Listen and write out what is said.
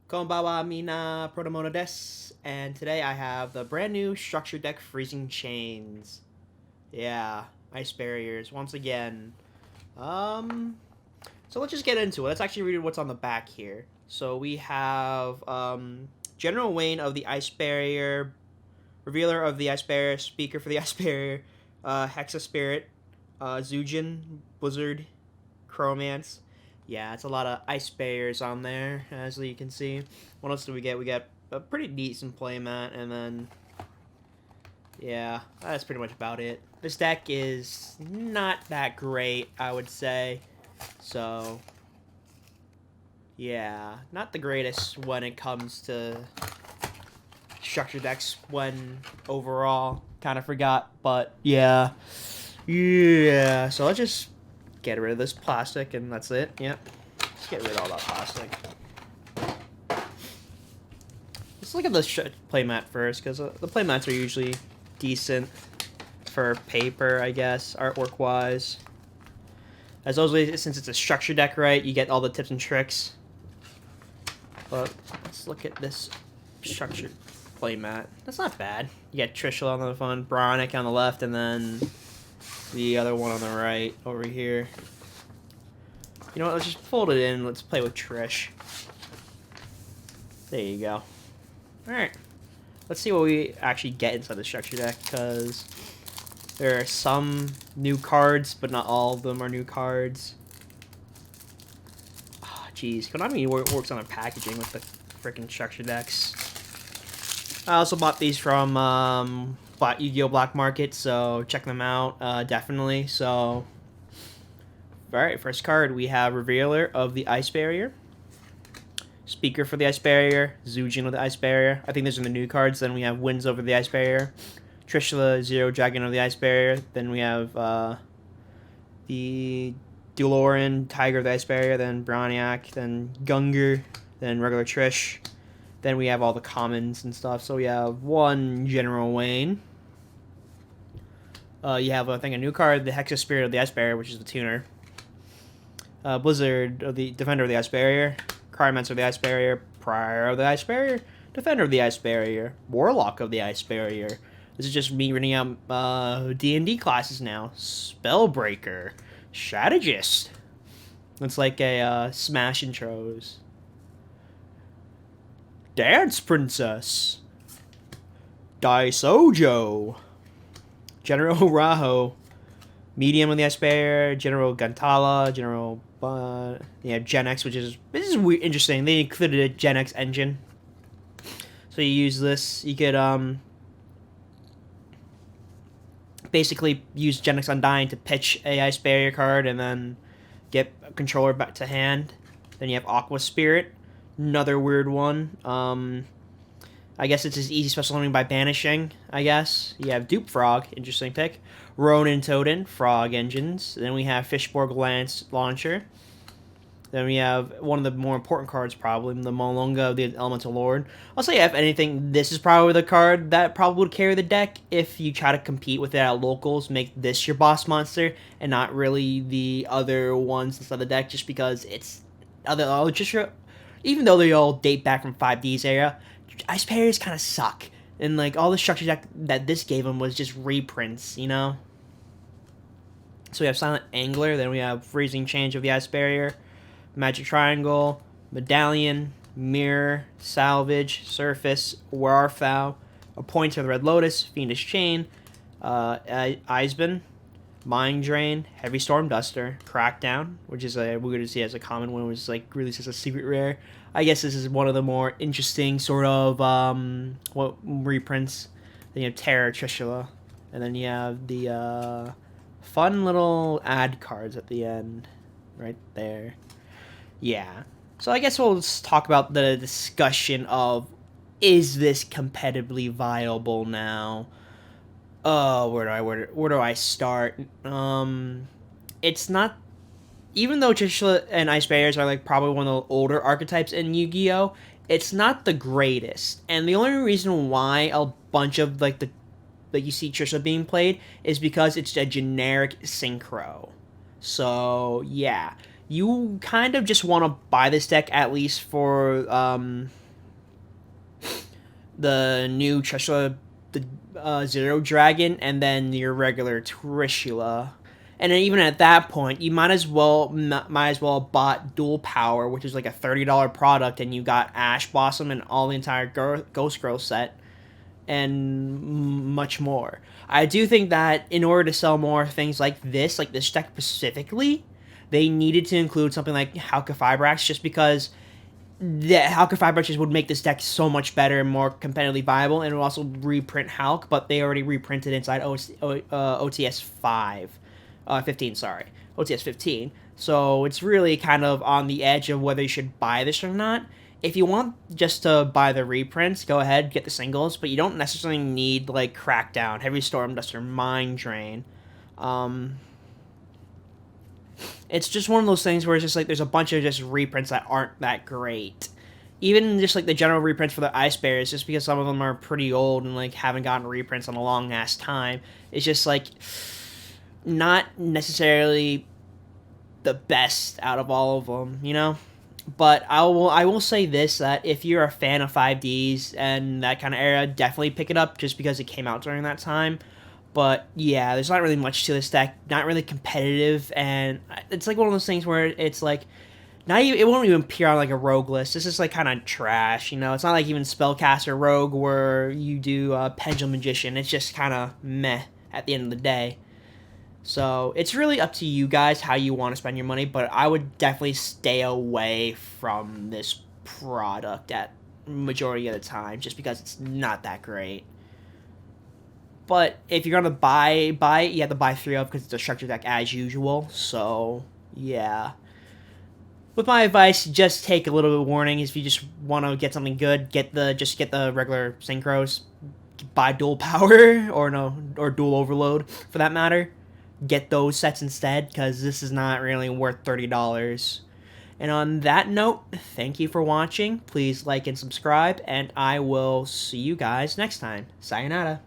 Konbawa mina Proto-moto des, and today I have the brand new structure deck Freezing Chains. Yeah, ice barriers once again. Um, so let's just get into it. Let's actually read what's on the back here. So we have General Wayne of the Ice Barrier, Revealer of the Ice Barrier, Speaker for the Ice Barrier, Hexa Spirit, Zujin, Blizzard, Chromance. Yeah, it's a lot of ice barriers on there, as you can see. What else do we get? We got a pretty decent playmat, and then yeah, that's pretty much about it. This deck is not that great, I would say. So yeah, not the greatest when it comes to structure decks. When overall, kind of forgot, but yeah, yeah. So let's just get rid of this plastic, and that's it. Yep. Let's get rid of all that plastic. Let's look at the playmat first, because the playmats are usually decent for paper, I guess, artwork-wise. As always, since it's a structure deck, right, you get all the tips and tricks. But let's look at this structured playmat. That's not bad. You got Trishula on the front, Bronic on the left, and then the other one on the right over here. You know what, let's just fold it in. Let's play with Trish. There you go. Alright. Let's see what we actually get inside the structure deck, because there are some new cards, but not all of them are new cards. Oh, jeez. Konami works on a packaging with the freaking structure decks. I also bought these from Yu-Gi-Oh! Black Market, so check them out, definitely. So, alright, first card, we have Revealer of the Ice Barrier, Speaker for the Ice Barrier, Zujin of the Ice Barrier. I think those are the new cards. Then we have Winds over the Ice Barrier, Trishula, Zero Dragon of the Ice Barrier. Then we have the Duloran, Tiger of the Ice Barrier, then Broniac, then Gunger, then regular Trish. Then we have all the commons and stuff. So we have one General Wayne. You have, I think, a new card, the Hexa Spirit of the Ice Barrier, which is the tuner. Blizzard of the Defender of the Ice Barrier. Crymancer of the Ice Barrier. Prior of the Ice Barrier. Defender of the Ice Barrier. Warlock of the Ice Barrier. This is just me reading out D&D classes now. Spellbreaker. Strategist. It's like a Smash intros. Dance Princess. Daisojo. General Raho. Medium of the Ice Barrier. General Gantala. General Gen X, which is weird, interesting. They included a Gen X engine. So you use this. You could basically use Gen X Undying to pitch a Ice Barrier card and then get a controller back to hand. Then you have Aqua Spirit. Another weird one. I guess it's as easy special summon by banishing, I guess. You have Dupe Frog, interesting pick. Ronin Totem, Frog Engines. Then we have Fishborg Lance Launcher. Then we have one of the more important cards, probably, the Molunga of the Elemental Lord. I'll say, if anything, this is probably the card that probably would carry the deck if you try to compete with it at locals. Make this your boss monster and not really the other ones inside the deck, just because it's even though they all date back from 5D's era, Ice Barriers kind of suck. And, like, all the structure deck that this gave them was just reprints, you know? So we have Silent Angler, then we have Freezing Change of the Ice Barrier, Magic Triangle, Medallion, Mirror, Salvage, Surface, Warfowl, A Pointer of the Red Lotus, Fiendish Chain, Eisbin, Mind Drain, Heavy Storm Duster, Crackdown, which is we're going to see as a common one, which is like released as a secret rare. I guess this is one of the more interesting sort of reprints. Then you have Terror Trishula, and then you have the fun little ad cards at the end, right there. Yeah. So I guess we'll just talk about the discussion of, is this competitively viable now? Oh, where do I start? It's not. Even though Trishula and Ice Barriers are like probably one of the older archetypes in Yu-Gi-Oh, it's not the greatest. And the only reason why a bunch of like you see Trishula being played is because it's a generic synchro. So yeah, you kind of just want to buy this deck at least for the new Trishula, the Zero Dragon, and then your regular Trishula. And then even at that point, you might as well have bought Dual Power, which is like a $30 product, and you got Ash Blossom and all the entire Ghost Girl set, and much more. I do think that in order to sell more things like this deck specifically, they needed to include something like Halka Fibrax, just because the Halka Fibrax would make this deck so much better and more competitively viable, and it would also reprint Halk, but they already reprinted inside OTS 15, sorry. OTS 15. So it's really kind of on the edge of whether you should buy this or not. If you want just to buy the reprints, go ahead, get the singles, but you don't necessarily need, like, Crackdown, Heavy Storm Duster, Mind Drain. It's just one of those things where it's just, like, there's a bunch of just reprints that aren't that great. Even just, like, the general reprints for the Ice Bears, just because some of them are pretty old and, like, haven't gotten reprints in a long-ass time, it's just, like, not necessarily the best out of all of them, you know? But I will say this, that if you're a fan of 5Ds and that kind of era, definitely pick it up just because it came out during that time. But yeah, there's not really much to this deck, not really competitive, and it's like one of those things where it's like, not even, it won't even appear on like a rogue list. This is like kind of trash, you know? It's not like even Spellcaster Rogue where you do Pendulum Magician. It's just kind of meh at the end of the day. So it's really up to you guys how you want to spend your money, but I would definitely stay away from this product at majority of the time, just because it's not that great. But if you're gonna buy it, you have to buy 3 of, because it's a structure deck as usual. So yeah. With my advice, just take a little bit of warning. If you just want to get something good, get the regular Synchros. Buy Dual Power or Dual Overload for that matter. Get those sets instead, because this is not really worth $30. And on that note, thank you for watching. Please like and subscribe, and I will see you guys next time. Sayonara.